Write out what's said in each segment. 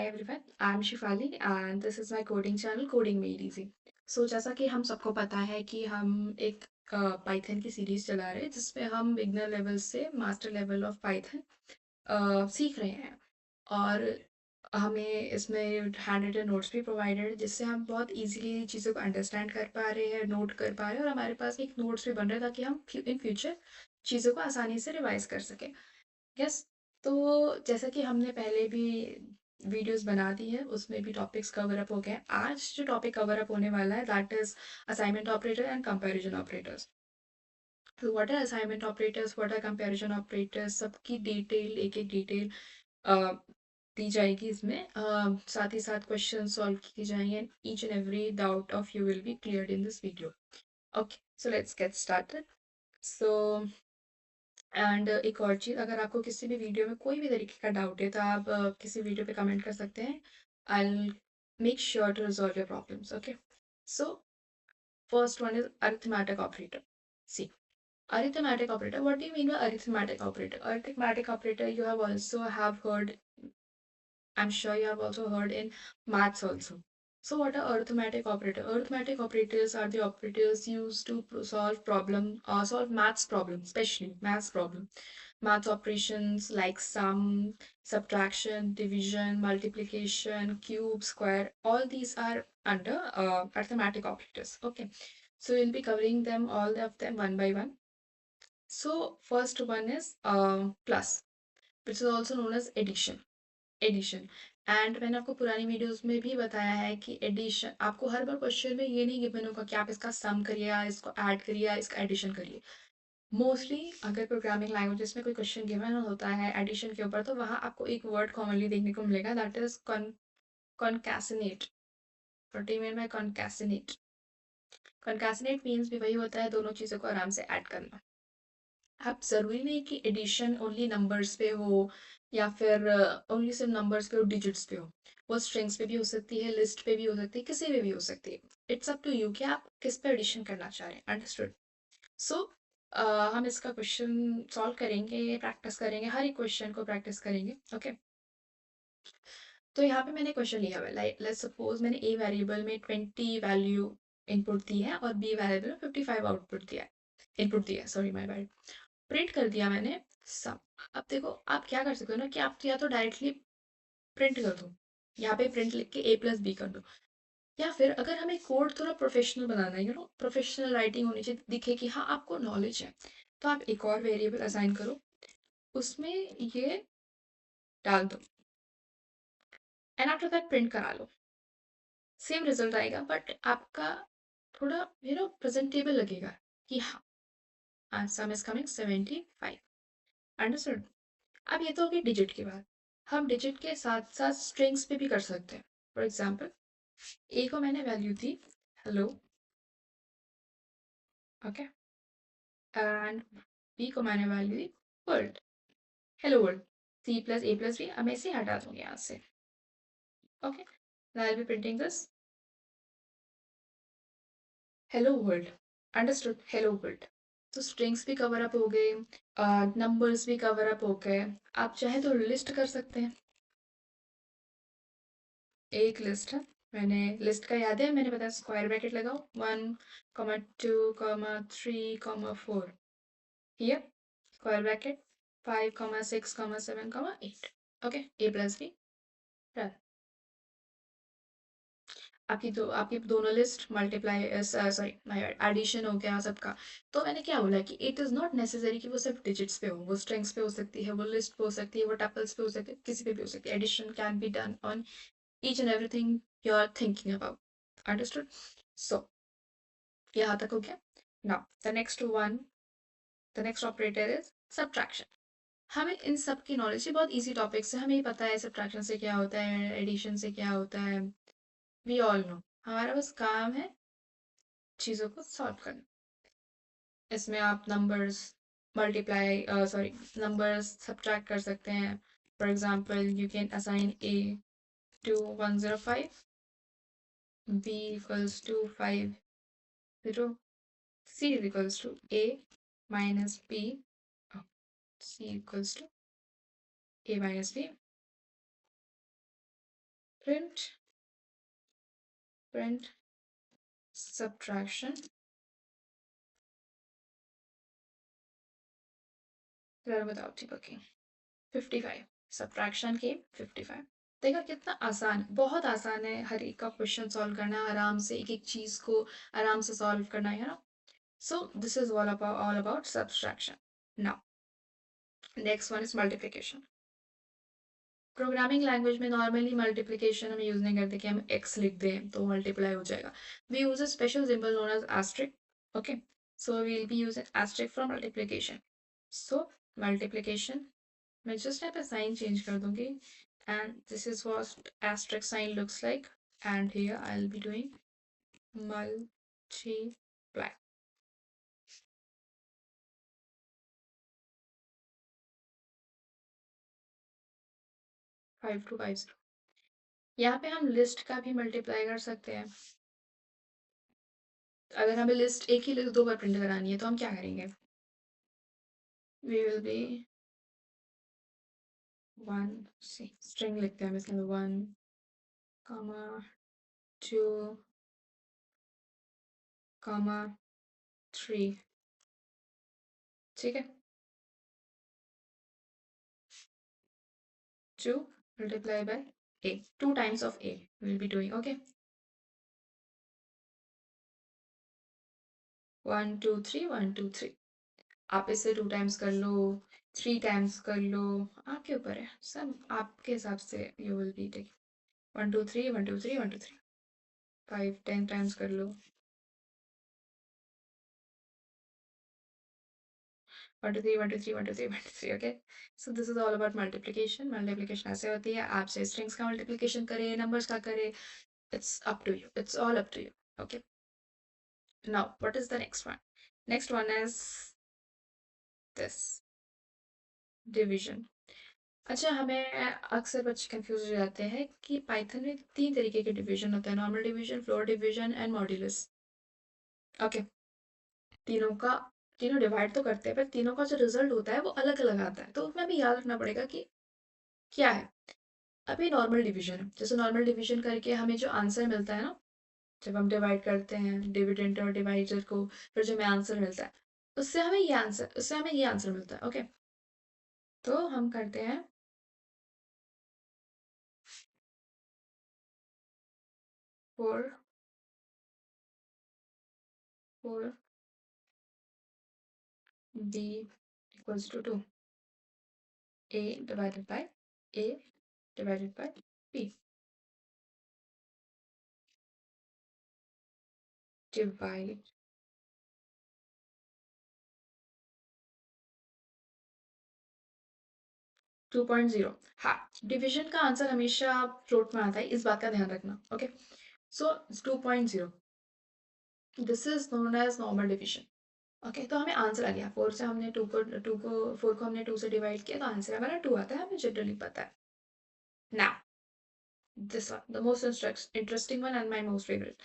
Hi everyone, I'm Shifali and this is my coding channel Coding Made Easy. So जैसा कि हम सबको पता है कि हम एक पाइथन की सीरीज चला रहे हैं जिसमें हम बिगनर लेवल से मास्टर लेवल ऑफ पाइथन सीख रहे हैं और हमें इसमें हैंड रिटन नोट्स भी प्रोवाइडेड है जिससे हम बहुत इजीली चीज़ों को अंडरस्टैंड कर पा रहे हैं, नोट कर पा रहे हैं और हमारे पास एक नोट्स भी बन रहा है ताकि हम इन फ्यूचर चीज़ों को आसानी से रिवाइज कर सकें। यस। तो जैसा कि हमने पहले भी वीडियोस बना दी है उसमें भी टॉपिक्स कवर अप हो गए हैं। आज जो टॉपिक कवर अप होने वाला है that is assignment operator and comparison operators. तो what are assignment operators, what are comparison operators, सबकी डिटेल एक एक डिटेल दी जाएगी इसमें। साथ ही साथ क्वेश्चन सॉल्व किए जाएंगे। Each and every doubt of you will be cleared in this video. Okay, so let's get started. So and एक और चीज़, अगर आपको किसी भी वीडियो में कोई भी तरीके का डाउट है तो आप किसी वीडियो पे कमेंट कर सकते हैं। I make sure to resolve your problems. Okay, so first one is arithmetic operator. See, arithmetic operator, what do you mean by arithmetic operator? Arithmetic operator you have also have heard, I'm sure you have also heard in maths also. So what are arithmetic operator? Arithmetic operators are the operators used to solve problem, solve maths problem, especially maths problem. Maths operations like sum, subtraction, division, multiplication, cube, square, all these are under arithmetic operators. Okay, so we'll be covering them, all of them one by one. So first one is plus, which is also known as addition. Addition. And मैंने आपको पुरानी videos में भी बताया है कि addition आपको हर बार question में ये नहीं गिवन होगा कि आप इसका सम करिए या इसको ऐड करिए या इसका एडिशन करिए। मोस्टली अगर प्रोग्रामिंग लैंग्वेजेस में कोई क्वेश्चन गिवन होता है एडिशन के ऊपर तो वहाँ आपको एक वर्ड कॉमनली देखने को मिलेगा, that is concatenate. What do you mean by concatenate? Concatenate means भी वही होता है दोनों चीज़ों को आराम से ऐड करना। अब ज़रूरी नहीं कि एडिशन ओनली नंबर्स पे हो या फिर ओनली सिर्फ नंबर्स पे हो, डिजिट्स पे हो। वो स्ट्रिंग्स पे भी हो सकती है, लिस्ट पे भी हो सकती है, किसी पे भी हो सकती है। इट्स अप टू यू कि आप किस पे एडिशन करना चाह रहे हैं। अंडरस्टूड? सो हम इसका क्वेश्चन सॉल्व करेंगे, प्रैक्टिस करेंगे, हर एक क्वेश्चन को प्रैक्टिस करेंगे। ओके, तो यहाँ पे मैंने क्वेश्चन लिया हुआ है, लाइक लेट्स सपोज मैंने ए वेरिएबल में 20 वैल्यू इनपुट दी है और बी वेरिएबल में 55 आउटपुट दिया है, इनपुट दिया है, सॉरी माय बैड। प्रिंट कर दिया मैंने सम। अब देखो आप क्या कर सकते हो ना कि आप या तो डायरेक्टली प्रिंट कर दो, यहाँ पे प्रिंट लिख के ए प्लस बी कर दो, या फिर अगर हमें कोड थोड़ा प्रोफेशनल बनाना है, प्रोफेशनल राइटिंग होनी चाहिए, दिखे कि हाँ आपको नॉलेज है, तो आप एक और वेरिएबल असाइन करो, उसमें ये डाल दो एंड आफ्टर दैट प्रिंट करा लो। सेम रिजल्ट आएगा बट आपका थोड़ा प्रेजेंटेबल लगेगा कि हाँ सम इज कमिंग 75। अंडरस्टूड? अब ये तो हो गई डिजिट की बात। हम डिजिट के साथ साथ स्ट्रिंग्स पे भी कर सकते हैं। फॉर एग्जाम्पल, ए को मैंने वैल्यू दी हेलो, ओके, एंड बी को मैंने वैल्यू दी world, hello world. C plus A plus B, अब मैं इसे हटा दूंगी यहाँ से। Okay, now I will be printing this hello world. Understood? Hello world. तो स्ट्रिंग्स भी कवर अप हो गए, नंबर्स भी कवर अप हो गए। आप चाहे तो लिस्ट कर सकते हैं, एक लिस्ट है। मैंने लिस्ट का याद है, मैंने बताया स्क्वायर ब्रैकेट लगाओ 1, 2, 3, 4 here, square bracket 5, 6, 7, 8। Okay, A plus B done. आपकी दोनों list multiply, sorry my bad, addition हो गया सबका। तो मैंने क्या बोला कि इट इज़ नॉट नेसेसरी कि वो सिर्फ डिजिट्स पे हो, वो स्ट्रिंग्स पे हो सकती है, वो लिस्ट पे हो सकती है, वो टपल्स पे हो सकती है, किसी पे भी हो सकती है। Addition can be done on each and everything you are thinking about. Understood? So, यहाँ तक हो गया। Now, the next operator is subtraction. हमें इन सब की नॉलेज है, बहुत इजी टॉपिक्स है, हमें ही पता है सब्ट्रैक्शन से क्या होता है, एडिशन से क्या होता है। We all know. हमारा बस काम है चीज़ों को सॉल्व करना। इसमें आप numbers multiply, sorry, numbers subtract कर सकते हैं। For example, you can assign A to 105, b equals to 50, c is equals to a minus b, oh, c equals to a minus b, print subtraction, without debugging. 55 subtraction के 55। देखा कितना आसान, बहुत आसान है हर एक का क्वेश्चन सॉल्व करना, आराम से एक एक चीज को आराम से सॉल्व करना है ना। सो this is all about subtraction. Now next one is multiplication. Programming language में नॉर्मली मल्टीप्लिकेशन हम यूज नहीं करते कि हम एक्स लिख दें तो मल्टीप्लाई हो जाएगा। We use a special symbol known as asterisk। Okay, so we will be using asterisk for multiplication. So multiplication मैं जस्ट यहाँ पे साइन चेंज कर दूंगी and this is what asterisk sign looks like, and here I'll be doing multiply. 5250। यहाँ पे हम list का भी मल्टीप्लाई कर सकते हैं। अगर हमें लिस्ट एक ही लिस्ट दो बार प्रिंट करानी है तो हम क्या करेंगे? We will be one string लिखते हैं इसमें 1, 2, 3। ठीक है, 2 multiply by a, 2 times of a we'll be doing। okay, 1 2 3 1 2 3। आप इसे 2 टाइम्स कर लो, 3 टाइम्स कर लो, आपके ऊपर है, सब आपके हिसाब से you will be take. 1 2 3 1 2 3 1 2 3 5 10 times कर लो, 1 2 3 1 2 3 1 2 3 1 2 3। Okay, so this is all about multiplication. Multiplication ऐसे होती है, आप से स्ट्रिंग्स का मल्टीप्लिकेशन करें, नंबर्स का करें, it's up to you, it's all up to you। okay, now what is the next one? Next one is this division। अच्छा, हमें अक्सर बच्चे कंफ्यूज हो जाते हैं कि पाइथन में 3 तरीके के डिवीजन होते हैं, normal division, floor division and modulus. Okay, तीनों का तीनों डिवाइड तो करते हैं पर तीनों का जो रिजल्ट होता है वो अलग अलग आता है, तो उसमें भी याद रखना पड़ेगा कि क्या है। अभी नॉर्मल डिवीजन है, जैसे नॉर्मल डिवीजन करके हमें जो आंसर मिलता है ना, जब हम डिवाइड करते हैं डिविडेंड और डिवाइडर को, फिर जो हमें आंसर मिलता है उससे हमें ये आंसर मिलता है। ओके, तो हम करते हैं 4 4 b equals to 2, a divided by a divided by b, divide 2.0। हाँ, डिवीजन का आंसर हमेशा फ्लोट में आता है, इस बात का ध्यान रखना। Okay, so 2.0 this is known as normal division. Okay, तो हमें आंसर आ गया, 4 से हमने 4 को हमने 2 से डिवाइड किया तो आंसर हमारा 2 आता है, हमें जनरली पता है। Now this one, the most interesting one and my most favourite,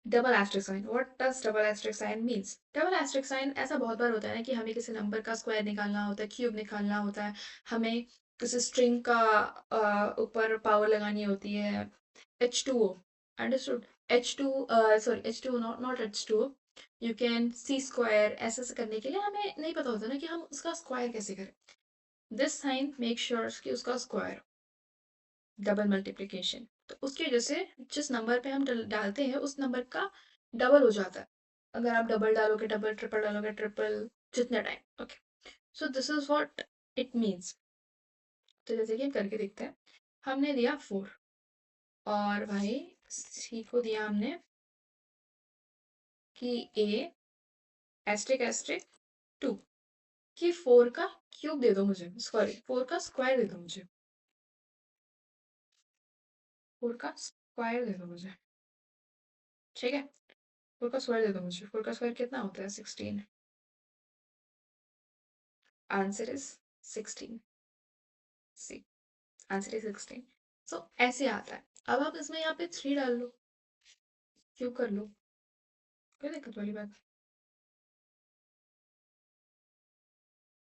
double asterisk sign. What does double asterisk sign means? Double asterisk sign ऐसा बहुत बार होता है ना कि हमें किसी नंबर का स्क्वायर निकालना होता है, क्यूब निकालना होता है, हमें किसी स्ट्रिंग का ऊपर पावर लगानी होती है, H2O, understood? H2 sorry H2O, not H2O, you can see square, ऐसे ऐसे करने के लिए हमें नहीं पता होता ना कि हम उसका स्क्वायर कैसे करें। दिस साइन मेक श्योर कि उसका स्क्वायर, डबल मल्टीप्लिकेशन, तो उसकी वजह से जिस नंबर पे हम डालते हैं उस नंबर का डबल हो जाता है। अगर आप डबल डालोगे डबल, ट्रिपल डालोगे ट्रिपल, जितने time. Okay, so this is what it means. तो जैसे कि हम करके देखते हैं, हमने दिया 4 और भाई सी को दिया हमने कि a एस्ट्रिक एस्ट्रिक 2, कि 4 का क्यूब दे दो मुझे, सॉरी 4 का स्क्वायर दे दो मुझे, 4 का स्क्वायर दे दो मुझे। ठीक है, 4 का स्क्वायर दे दो मुझे। 4 का स्क्वायर कितना होता है? 16। Answer is 16। See, answer is 16। So ऐसे आता है। अब आप इसमें यहाँ पे 3 डाल लो, क्यूब कर लो, कोई दिक्कत वाली बात।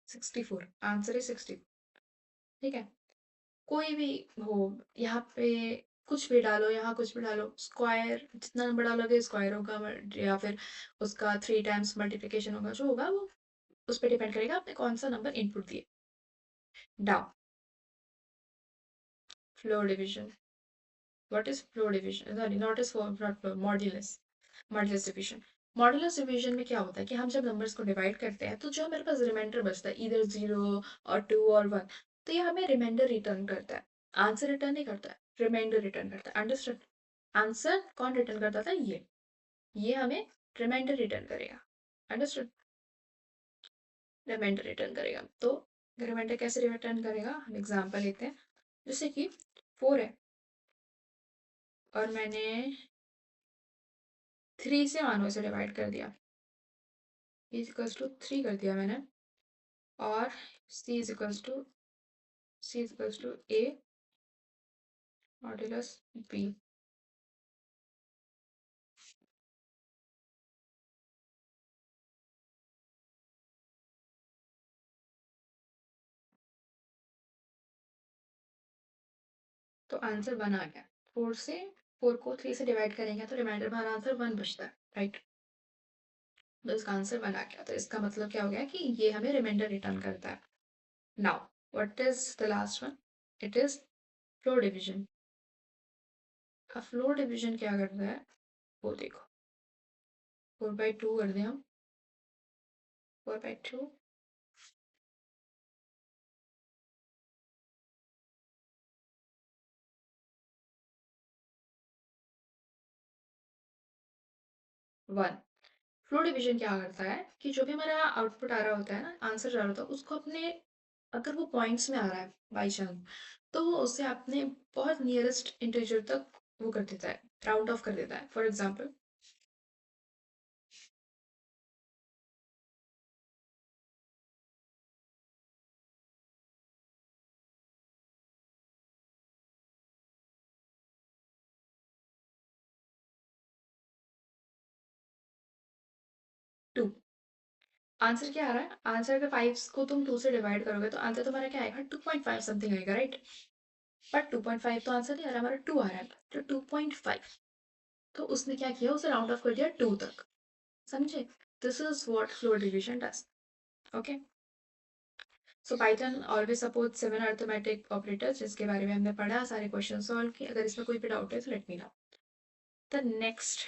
64, आंसर इज 64। ठीक है, कोई भी हो यहाँ पे, कुछ भी डालो, यहाँ कुछ भी डालो, स्क्वायर जितना नंबर डालोगे स्क्वायर होगा, या फिर उसका 3 टाइम्स मल्टीप्लिकेशन होगा, जो होगा वो उस पर डिपेंड करेगा आपने कौन सा नंबर इनपुट दिए। डाउ, floor division. What is floor division? Sorry, not is not floor, modulus. Modulus division. Modulus division में क्या होता है कि हम जब नंबर्स को डिवाइड करते हैं तो जो हमारे पास रिमाइंडर बचता है, इधर 0 और 2 और 1, तो ये हमें रिमाइंडर रिटर्न करता है, आंसर रिटर्न नहीं करता है, रिमाइंडर रिटर्न करता है। अंडरस्टैंड? आंसर कौन रिटर्न करता था? ये हमें रिमाइंडर रिटर्न करेगा। अंडरस्टूड? रिमाइंडर रिटर्न करेगा। तो रिमाइंडर कैसे रिटर्न करेगा, हम एग्जांपल लेते हैं। जैसे कि 4 है और मैंने 3 से मानो इसे डिवाइड कर दिया, इज इक्वल्स टू 3 कर दिया मैंने, और C is equals to A modulus B. तो आंसर 1 आ गया। 4 को 3 से डिवाइड करेंगे तो रिमाइंडर बाहर आंसर 1 बचता है, राइट? तो इसका आंसर 1 आ गया। तो इसका मतलब क्या हो गया कि ये हमें रिमाइंडर रिटर्न करता है। Now what is the last one? It is floor division. अब फ्लोर डिवीजन क्या करता है वो देखो। 4/2 कर दें हम, 4/2, 1। फ्लोर डिवीजन क्या करता है कि जो भी हमारा आउटपुट आ रहा होता है ना, आंसर आ रहा होता है, उसको अपने, अगर वो पॉइंट्स में आ रहा है बाई चांस, तो वो उसे अपने बहुत नियरेस्ट इंटीजर तक वो कर देता है, राउंड ऑफ कर देता है। For example, 2। आंसर क्या आ रहा है? आंसर अगर 5 को तुम 2 से डिवाइड करोगे तो आंसर तुम्हारा क्या आएगा? 2.5 समथिंग आएगा, राइट? बट 2.5 तो आंसर नहीं आ रहा, हमारा 2 आ रहा है। तो 2.5, तो उसने क्या किया, उसे राउंड ऑफ कर दिया 2 तक। समझे? This is what floor division does. Okay, so Python always support 7 arithmetic operators, जिसके बारे में हमने पढ़ा, सारे क्वेश्चन सॉल्व किए। अगर इसमें कोई भी डाउट है तो let me know. The next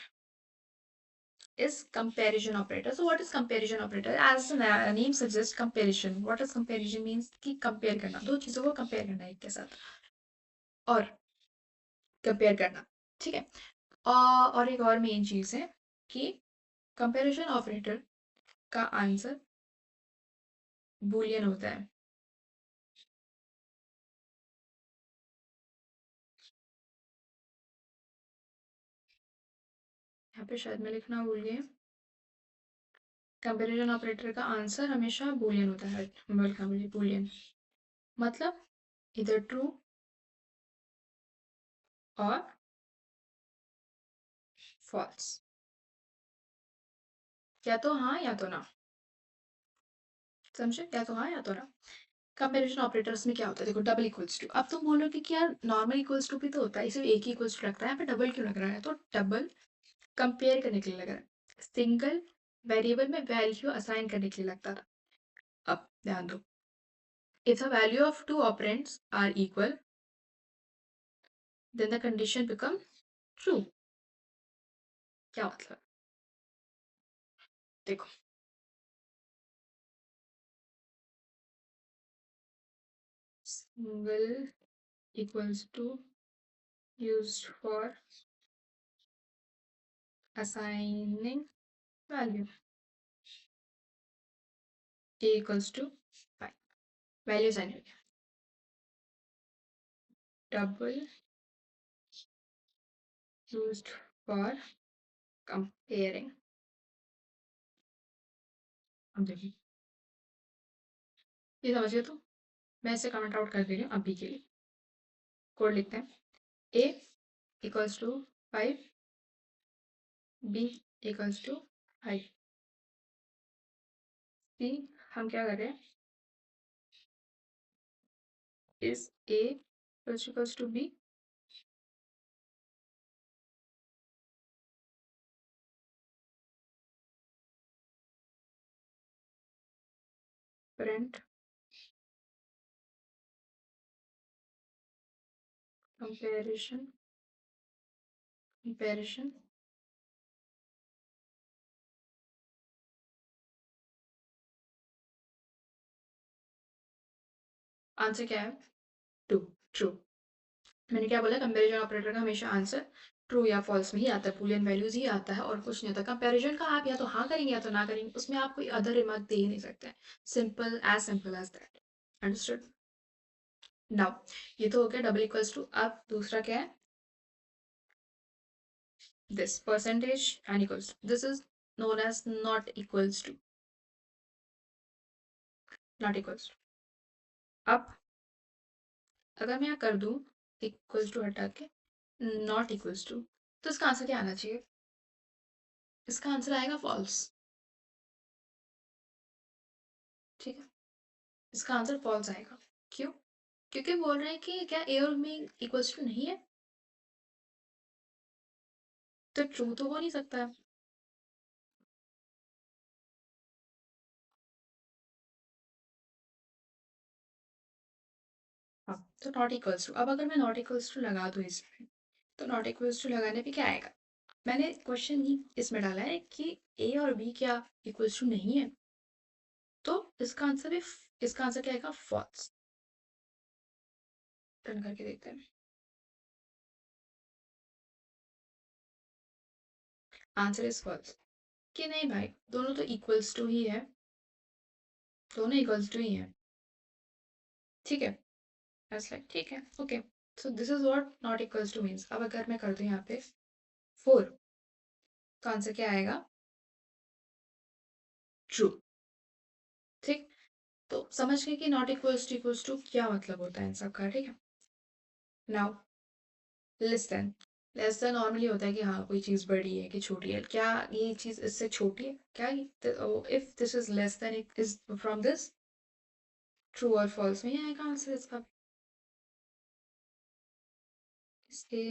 is comparison operator. So what is comparison operator? As the name suggests, comparison. What does comparison means? कि compare करना, दो चीजों को compare करना एक के साथ, और compare करना, ठीक है? और एक और मेन चीज है कि कंपैरिजन ऑपरेटर का आंसर बूलियन होता है। यहाँ पे शायद मैं लिखना भूल गई। कंपैरिजन ऑपरेटर का आंसर हमेशा बूलियन होता है। बूलियन मतलब इधर ट्रू और फॉल्स, या तो हाँ या तो ना। समझे? या तो हाँ या तो ना। कंपैरिजन ऑपरेटर्स में क्या होता है, देखो, डबल इक्वल्स टू। अब तुम बोलोगे कि यार नॉर्मल इक्वल्स टू भी तो होता है, इसे एक ही इक्वल्स टू लगता है, यहाँ पे डबल क्यों लग रहा है? तो डबल कंपेयर करने के लिए लग रहा है, सिंगल वेरिएबल में वैल्यू असाइन करने के लिए लगता था। अब ध्यान दो, if the value of two operands are equal, then the condition becomes true। क्या मतलब? देखो, single equals to used for assigning value, a equals to 5, value assign हो गया। double used for comparing। अब देखिए, ये समझ गए? तो मैं इसे कमेंट आउट कर दे रही हूँ अभी के लिए। कोड लिखते हैं, a equals to 5, b equals to 5, c हम क्या कर रहे हैं, is a equals to b, different comparison comparison answer क्या है? ट्रू। ट्रू। मैंने क्या बोला, कंपैरिजन ऑपरेटर का हमेशा आंसर ट्रू या फॉल्स में ही आता है, बूलियन वैल्यूज ही आता है और कुछ नहीं होता। कंपैरिजन का आप या तो हाँ करेंगे या तो ना करेंगे, उसमें आप कोई अदर रिमार्क दे ही नहीं सकते। Simple as that. Understood? Now ये तो हो गया डबल इक्वल्स टू। अब दूसरा क्या है? this percentage and equals to. This is known as not equals to. Not equals to. अब अगर मैं यहाँ कर दूं इक्वल्स टू हटा के नॉट इक्वल्स टू, तो इसका आंसर क्या आना चाहिए? इसका आंसर आएगा फॉल्स। ठीक है, इसका आंसर फॉल्स आएगा। क्यों? क्योंकि बोल रहे हैं कि क्या ए और बी इक्वल्स टू नहीं है, तो ट्रू तो हो नहीं सकता है। हाँ, तो नॉट इक्वल्स टू। अब अगर मैं नॉट इक्वल्स टू लगा दूं इसमें, तो नॉट इक्वल्स टू लगाने पे क्या आएगा? मैंने क्वेश्चन ही इसमें डाला है कि ए और बी क्या इक्वल्स टू नहीं है, तो इसका आंसर भी इसका आंसर क्या आएगा? फॉल्स। टर्न करके देखते हैं। Answer is false. कि नहीं भाई, दोनों तो इक्वल्स टू ही है, दोनों इक्वल्स टू ही है। ठीक है, ऐसा ठीक है, okay. So this is what not equals two means. अब अगर मैं कर दूं यहाँ पे 4, तो आंसर क्या आएगा? ट्रू। ठीक, तो समझ गए कि नॉट इक्वल्स टू क्या मतलब होता है इन सब का। ठीक है, नाउ लेस देन नॉर्मली होता है कि हाँ कोई चीज़ बड़ी है कि छोटी है, क्या ये चीज़ इससे छोटी है क्या? If this is less than it is from this, true और फॉल्स में ही आएगा आंसर इसका। इसके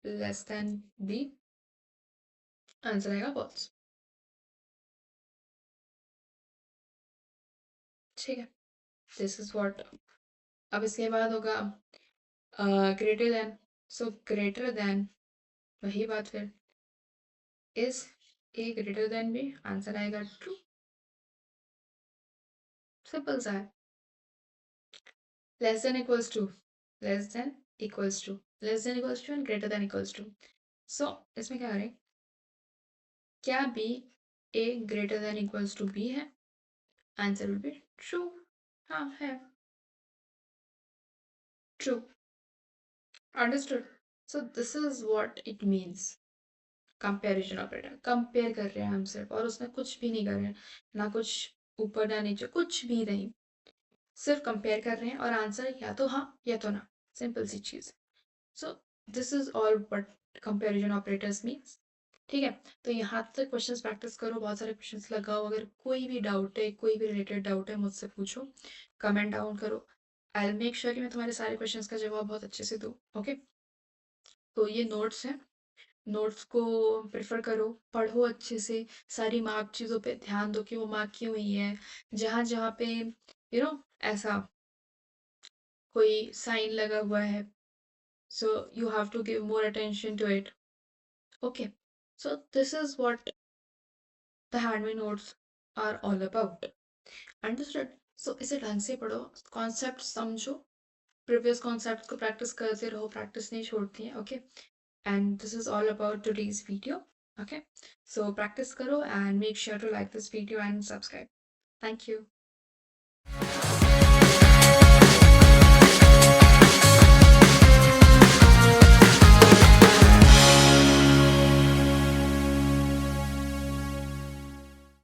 लेस देन बी, आंसर आएगा फॉल्स। ठीक है, दिस इज व्हाट। अब इसके बाद होगा greater than. So greater than, वही बात फिर, is A greater than B, answer आएगा ट्रू। सिंपल सा है। Less than equals to, less than equals to, less than equals to and greater than equals to. So इसमें क्या करें? क्या B A greater than equals to B है? Answer will be true. हाँ है, true. Understood? So this is what it means comparison operator. Compare कर रहे हैं हम सिर्फ, और उसमें कुछ भी नहीं कर रहे हैं, ना कुछ ऊपर ना नीचे, कुछ भी नहीं, सिर्फ कंपेयर कर रहे हैं और आंसर या तो हाँ या तो ना। सिंपल सी चीज। सो this is all what comparison operators means. ठीक है, तो यहाँ तक क्वेश्चंस प्रैक्टिस करो, बहुत सारे क्वेश्चंस लगाओ। अगर कोई भी डाउट है, कोई भी रिलेटेड डाउट है, मुझसे पूछो, कमेंट डाउन करो। आई विल मेक श्योर कि मैं तुम्हारे सारे क्वेश्चंस का जवाब बहुत अच्छे से दूँ। ओके, तो ये नोट्स हैं, नोट्स को प्रेफर करो, पढ़ो अच्छे से, सारी मार्क चीज़ों पे ध्यान दो कि वो मार्क क्यों हुई है। जहाँ जहाँ पे ऐसा कोई साइन लगा हुआ है, so you have to give more attention to it. Okay, so this is what the handmade notes are all about. Understood? So इसे ढंग से पढ़ो, कॉन्सेप्ट समझो, प्रीवियस कॉन्सेप्ट को प्रैक्टिस करते रहो, प्रैक्टिस नहीं छोड़ती है। Okay, and this is all about today's video. Okay, so practice करो and make sure to like this video and subscribe. Thank you.